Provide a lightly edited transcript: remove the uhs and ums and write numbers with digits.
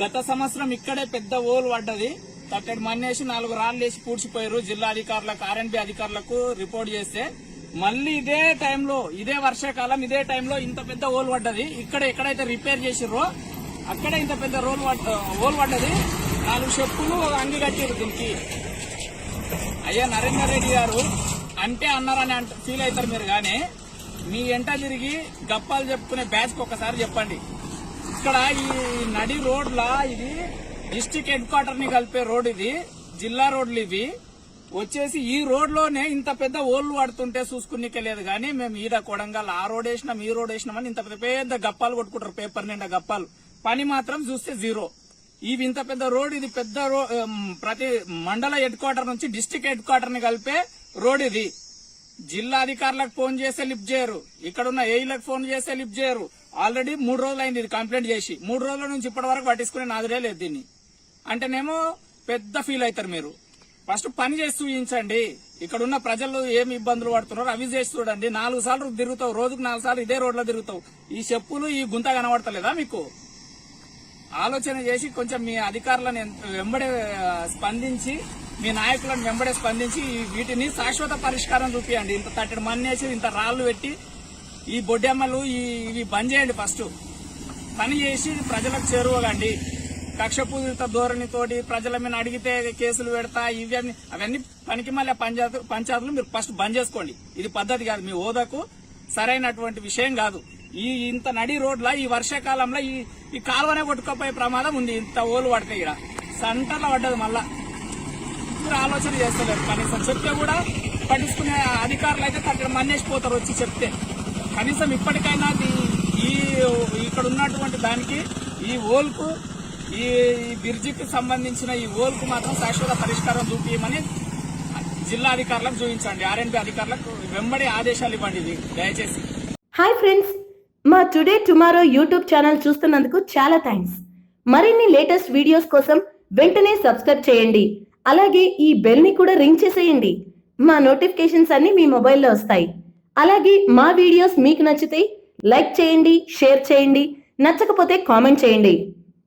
గత సంవత్సరం ఇక్కడే పెద్ద ఓలు పడ్డది. తట్టడి మన్నేసి 4 రాళ్లు వేసి పూడ్చిపోయారు. జిల్లా అధికారులకు, ఆర్ఎన్బి అధికారులకు రిపోర్ట్ చేస్తే మళ్ళీ ఇదే టైంలో, ఇదే వర్షాకాలం ఇదే టైంలో ఇంత పెద్ద ఓలు పడ్డది. ఇక్కడ ఎక్కడైతే రిపేర్ చేసిర్రో అక్కడే ఇంత పెద్ద ఓలు పడ్డది. 4 చెప్పులు అంగి కట్టిరు దీనికి. అయ్యా నరేందర్ రెడ్డి గారు అంటే అన్నారని ఫీల్ అవుతారు మీరు, గానీ మీ ఎంట తిరిగి గప్పాలు చెప్పుకునే బ్యాచ్ ఒకసారి చెప్పండి. ఇక్కడ ఈ నడి రోడ్లా ఇది డిస్టిక్ హెడ్ క్వార్టర్ ని కలిపే రోడ్, ఇది జిల్లా రోడ్లు ఇవి వచ్చేసి. ఈ రోడ్ లోనే ఇంత పెద్ద ఓళ్లు పడుతుంటే చూసుకునికే లేదు గానీ మేము ఈడ కొడంగల్ ఆ రోడ్ వేసినాం ఈ రోడ్ వేసినామని ఇంత పెద్ద గప్పాలు కొట్టుకుంటారు, పేపర్ నిండా గప్పాలు. పని మాత్రం చూస్తే జీరో. ఇవి ఇంత పెద్ద రోడ్, ఇది పెద్ద ప్రతి మండల హెడ్ క్వార్టర్ నుంచి డిస్టిక్ హెడ్ క్వార్టర్ ని కలిపే రోడ్ ఇది. జిల్లా అధికారులకు ఫోన్ చేస్తే లిఫ్ట్ చేయరు, ఇక్కడున్న ఏఈలకు ఫోన్ చేస్తే లిఫ్ట్ చేయరు. ఆల్రెడీ 3 రోజులు అయింది ఇది కంప్లైంట్ చేసి. 3 రోజుల నుంచి ఇప్పటి వరకు పట్టించుకునే నాదురే లేదు దీన్ని. అంటేనేమో పెద్ద ఫీల్ అవుతారు మీరు. ఫస్ట్ పని చేసి చూపించండి. ఇక్కడ ఉన్న ప్రజలు ఏమి ఇబ్బందులు పడుతున్నారో అవి చేసి చూడండి. 4 సార్లు తిరుగుతావు, రోజుకు 4 సార్లు ఇదే రోడ్లో తిరుగుతావు. ఈ చెప్పులు ఈ గుంత కనబడతలేదా మీకు? ఆలోచన చేసి కొంచెం మీ అధికారులను వెంబడే స్పందించి, మీ నాయకులను వెంబడే స్పందించి వీటిని శాశ్వత పరిష్కారం చూపియండి. ఇంత తట్టడి మన్నేసి ఇంత రాళ్లు పెట్టి ఈ బొడ్డెమ్మలు ఇవి బంద్ చేయండి. ఫస్ట్ పని చేసి ప్రజలకు చేరువగండి. కక్షపూరిత ధోరణితోటి ప్రజల మీద అడిగితే కేసులు పెడతా అవన్నీ పనికి మళ్ళీ పంచాయతీలు మీరు ఫస్ట్ బంద్ చేసుకోండి. ఇది పద్ధతి కాదు, మీ హోదాకు సరైనటువంటి విషయం కాదు. ఇంత నడి రోడ్ల ఈ వర్షాకాలంలో ఈ కాలువనే కొట్టుకోపోయే ప్రమాదం ఉంది. ఇంత ఓలు పడితే ఇక్కడ సెంటర్లో పడ్డది. మళ్ళా మీరు ఆలోచన చేస్తలేరు. కనీసం చెప్తే కూడా పట్టించుకునే అధికారులు అయితే తగ్గ మన్నేసిపోతారు వచ్చి చెప్తే. కనీసం ఇప్పటికైనా ఇక్కడ ఉన్నటువంటి దానికి ఈ ఓల్కు ఈ బ్రిడ్జికి సంబంధించిన ఈ ఓల్కు మాత్రం శాశ్వత పరిష్కారం చూపించమని జిల్లా అధికారులకు చూపించండి. ఆర్ఎన్బి అధికారులకు వెంబడి ఆదేశాలు ఇవ్వండి ఇది దయచేసి. హాయ్ ఫ్రెండ్స్, మా టుడే టుమారో యూట్యూబ్ ఛానల్ చూస్తున్నందుకు చాలా థ్యాంక్స్. మరిన్ని లేటెస్ట్ వీడియోస్ కోసం వెంటనే సబ్స్క్రైబ్ చేయండి. అలాగే ఈ బెల్ ని కూడా రింగ్ చేసేయండి. మా నోటిఫికేషన్స్ అన్ని మీ మొబైల్లో వస్తాయి. అలాగే మా వీడియోస్ మీకు నచ్చితే లైక్ చేయండి, షేర్ చేయండి, నచ్చకపోతే కామెంట్ చేయండి.